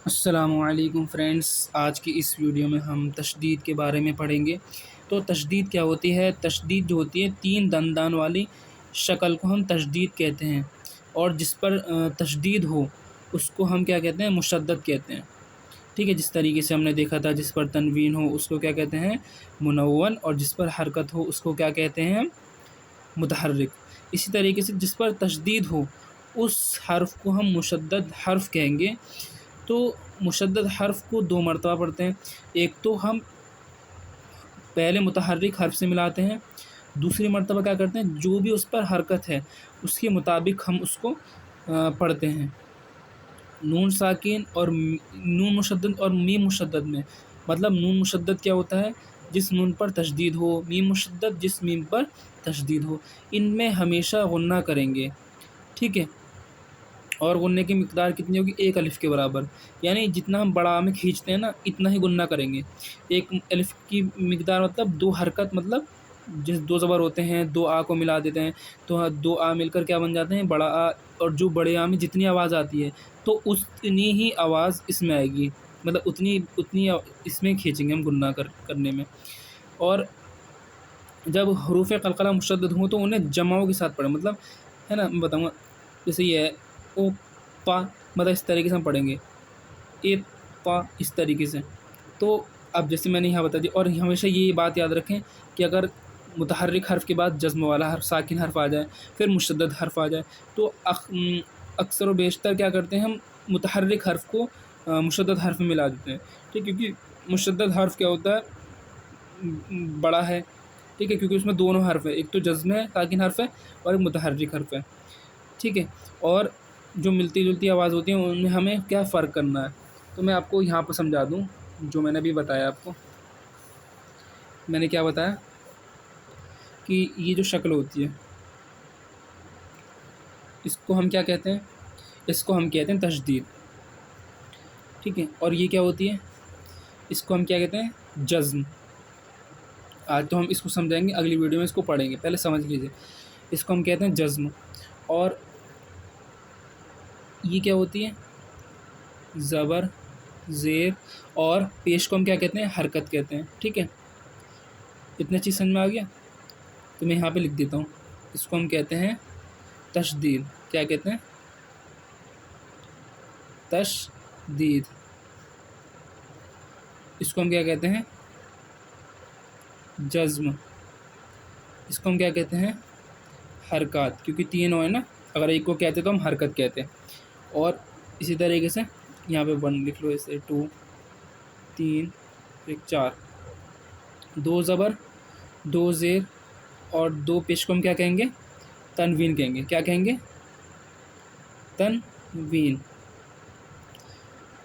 अस्सलामुअलैकुम फ्रेंड्स, आज की इस वीडियो में हम तशदीद के बारे में पढ़ेंगे। तो तशदीद क्या होती है? तशदीद जो होती है, तीन दंदान वाली शक्ल को हम तशदीद कहते हैं। और जिस पर तशदीद हो उसको हम क्या कहते हैं? मुशद्दद कहते हैं। ठीक है, जिस तरीके से हमने देखा था, जिस पर तनवीन हो उसको क्या कहते हैं? मुनव्वन। और जिस पर हरकत हो उसको क्या कहते हैं? मुतहर्रिक। इसी तरीके से जिस पर तशदीद हो उस हर्फ को हम मुशद्दद हर्फ कहेंगे। तो मुशद्दद हर्फ को दो मरतबा पढ़ते हैं। एक तो हम पहले मुतहर्रिक हर्फ से मिलाते हैं, दूसरी मरतबा क्या करते हैं, जो भी उस पर हरकत है उसके मुताबिक हम उसको पढ़ते हैं। नून साकिन और नून मुशद्दद और मीम मुशद्दद में, मतलब नून मुशद्दद क्या होता है? जिस नून पर तशदीद हो। मीम मुशद्दद जिस मीम पर तशदीद हो। इनमें हमेशा गुन्ना करेंगे। ठीक है, और गुन्ने की मिकदार कितनी होगी? एक अलिफ़ के बराबर। यानी जितना हम बड़ा में खींचते हैं ना, इतना ही गुन्ना करेंगे। एक अलिफ़ की मिकदार मतलब दो हरकत, मतलब जिस दो ज़बर होते हैं, दो आ को मिला देते हैं, तो दो आ मिलकर क्या बन जाते हैं? बड़ा आ। और जो बड़े आ में जितनी आवाज़ आती है, तो उतनी ही आवाज़ इसमें आएगी। मतलब उतनी उतनी इसमें खींचेंगे हम गुन्ना करने में। और जब हरूफ़ क़लक़ला मुशद्दद हों तो उन्हें जमाओं के साथ पढ़ें। मतलब है ना, मैं बताऊँगा। जैसे ये है ओ पा, मतलब इस तरीके से हम पढ़ेंगे। ए पा, इस तरीके से। तो अब जैसे मैंने यहाँ बता दिया, और हमेशा ये बात याद रखें कि अगर मुतहर्रिक हर्फ के बाद जज़्म वाला हर्फ, साकिन हर्फ आ जाए, फिर मुशद्दद हर्फ आ जाए, तो अक्सर व बेशतर क्या करते हैं हम? मुतहर्रिक हर्फ को मुशद्दद हर्फ में मिला देते हैं। ठीक, क्योंकि मुशद्दद हर्फ क्या होता है? बड़ा है। ठीक है, क्योंकि उसमें दोनों हर्फ है, एक तो जज़्म है, साकिन हर्फ है, और एक मुतहर्रिक हर्फ है। ठीक है, और जो मिलती-जुलती आवाज़ होती हैं उनमें हमें क्या फ़र्क करना है, तो मैं आपको यहाँ पर समझा दूँ, जो मैंने अभी बताया आपको। मैंने क्या बताया कि ये जो शक्ल होती है, इसको हम क्या कहते हैं? इसको हम कहते हैं तशदीद। ठीक है, और ये क्या होती है? इसको हम क्या कहते हैं? जज़्म। आज तो हम इसको समझाएँगे, अगली वीडियो में इसको पढ़ेंगे, पहले समझ लीजिए। इसको हम कहते हैं जज़्म। और ये क्या होती है? ज़बर, ज़ेर, और पेश को हम क्या कहते हैं? हरकत कहते हैं। ठीक है, इतना चीज़ समझ में आ गया? तो मैं यहाँ पे लिख देता हूँ। इसको हम कहते हैं तशदीद। क्या कहते हैं? तशदीद। इसको हम क्या कहते हैं? जज़्म। इसको हम क्या कहते हैं? हरकत, क्योंकि तीनों है ना, अगर एक को कहते तो हम हरकत कहते। और इसी तरीके से यहाँ पे 1 लिख लो, ऐसे 2, 3, फिर 4, 2 ज़बर, 2 ज़ेर और 2 पेश को हम क्या कहेंगे? तनवीन कहेंगे। क्या कहेंगे? तनवीन।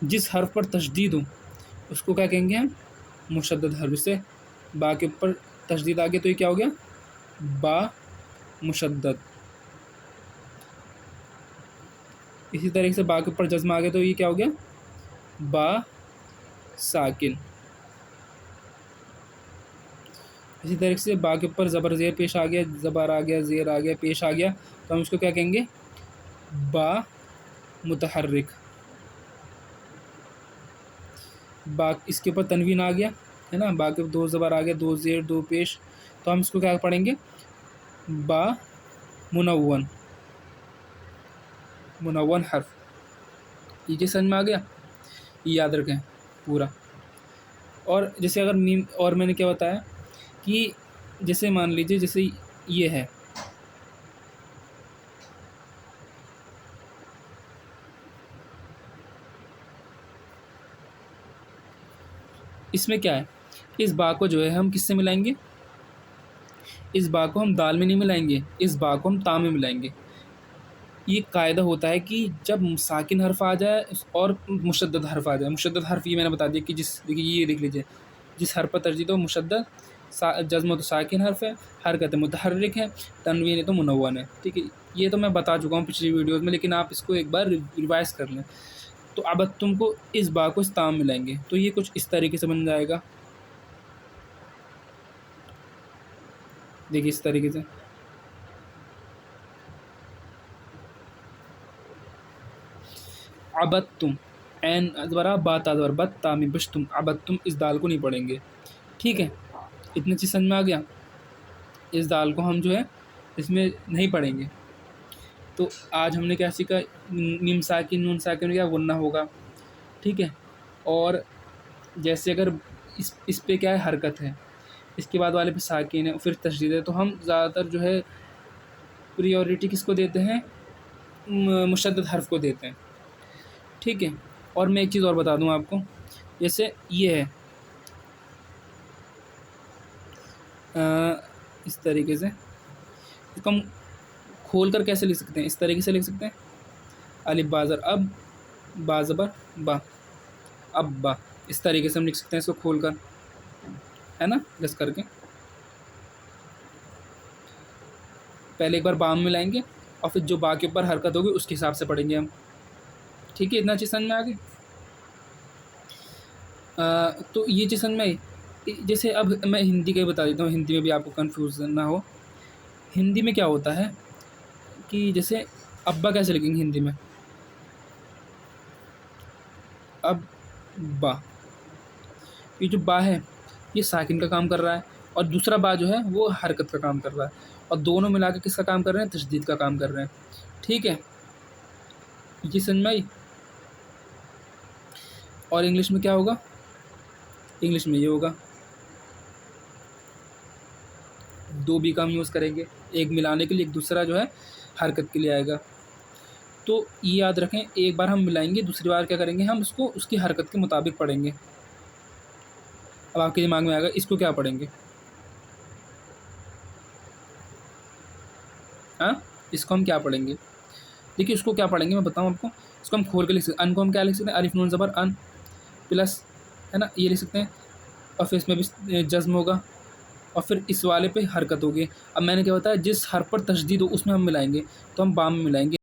जिस हर्फ पर तशदीद हो उसको क्या कहेंगे हम? मुशद्दद हर्फ। जैसे बा के ऊपर तशदीद आ गया तो ये क्या हो गया? बा मुशद्दद। इसी तरीके से बा के ऊपर जज़्म आ गया तो ये क्या हो गया? बा साकिन। इसी तरीके से बा के ऊपर ज़बर ज़ेर पेश आ गया, ज़बर आ गया, ज़ेर आ गया, पेश आ गया, तो हम इसको क्या कहेंगे? बा मुतहर्रिक। बा, इसके ऊपर तनवीन आ गया, है ना, बा के 2 ज़बर आ गया, 2 ज़ेर, 2 पेश, तो हम इसको क्या पढ़ेंगे? बा मुनव्वन। मुनव्वन हर्फ। ये चीज़ समझ में आ गया? ये याद रखें पूरा। और जैसे अगर मीम, और मैंने क्या बताया कि जैसे मान लीजिए, जैसे ये है, इसमें क्या है? इस बा को जो है हम किससे मिलाएंगे? इस बा को हम दाल में नहीं मिलाएंगे, इस बा को हम ता में मिलाएंगे। ये कायदा होता है कि जब साकिन हर्फ आ जाए और मुशद्दद हर्फ आ जाए। मुशद्दद हर्फ ये मैंने बता दिया कि जिस, देखिए ये देख लीजिए, जिस हर्फ पर तरजीह हो मुशद्दद, जज़्म तो साकिन हर्फ है, हरकत मुतहर्रिक है, तनवीन है तो मुनव्वन है। ठीक है, ये तो मैं बता चुका हूँ पिछली वीडियोज़ में, लेकिन आप इसको एक बार रिवाइज़ कर लें। तो अब तुमको इस बा को इस ताम मिलाएंगे तो ये कुछ इस तरीके से बन जाएगा। देखिए इस तरीके से। अबद तुम, ऐन अज़बरा बा ताज़बर बत तामी बिश्तुम अबत्तुम, इस दाल को नहीं पढ़ेंगे। ठीक है, इतनी चीज़ समझ में आ गया। इस दाल को हम जो है इसमें नहीं पढ़ेंगे। तो आज हमने क्या सीखा, मीम साकिन नून साकिन क्या गुन्ना होगा। ठीक है, और जैसे अगर इस पे क्या है हरकत है, इसके बाद वाले पे साकिन है, फिर तशदीद है, तो हम ज़्यादातर जो है प्रियोरिटी किसको देते हैं, मुशद्दद हर्फ को देते हैं। ठीक है, और मैं एक चीज़ और बता दूं आपको, जैसे ये है इस तरीके से, इसको हम खोल कर कैसे लिख सकते हैं, इस तरीके से लिख सकते हैं, अलिफ बाज़र अब, बाज़बर बा, अब बा, इस तरीके से हम लिख सकते हैं इसको खोल कर, है ना, जस करके। पहले एक बार बाम मिलाएंगे और फिर जो बा के ऊपर हरकत होगी उसके हिसाब से पढ़ेंगे हम। ठीक है, इतना चीज़ समझ में आ गई। तो ये चीज़ समझ में आई। जैसे अब मैं हिंदी का ही बता देता हूँ, हिंदी में भी आपको कन्फ्यूज़न ना हो। हिंदी में क्या होता है कि जैसे अब्बा कैसे लिखेंगे हिंदी में, अब बा, ये जो बा है ये साकिन का काम कर रहा है, और दूसरा बा जो है वो हरकत का काम कर रहा है, और दोनों मिला के किसका काम कर रहे हैं, तशदीद का काम कर रहे हैं। ठीक है, ये समझ में आई। और इंग्लिश में क्या होगा, इंग्लिश में ये होगा, दो बी का हम यूज़ करेंगे, एक मिलाने के लिए, एक दूसरा जो है हरकत के लिए आएगा। तो ये याद रखें, एक बार हम मिलाएंगे, दूसरी बार क्या करेंगे, हम उसको उसकी हरकत के मुताबिक पढ़ेंगे। अब आपके दिमाग में आएगा इसको क्या पढ़ेंगे, हाँ, इसको हम क्या पढ़ेंगे। देखिए इसको क्या पढ़ेंगे मैं बताऊँ आपको, इसको हम खोल के लिख सकते हैं। अन को हम क्या लिख सकते हैं, अलिफ नून ज़बर अन प्लस, है ना, ये लिख सकते हैं, और फिर इसमें भी जज्म होगा, और फिर इस वाले पे हरकत होगी। अब मैंने क्या बताया, जिस हर पर तशदीद हो उसमें हम मिलाएंगे, तो हम बाम में मिलाएंगे।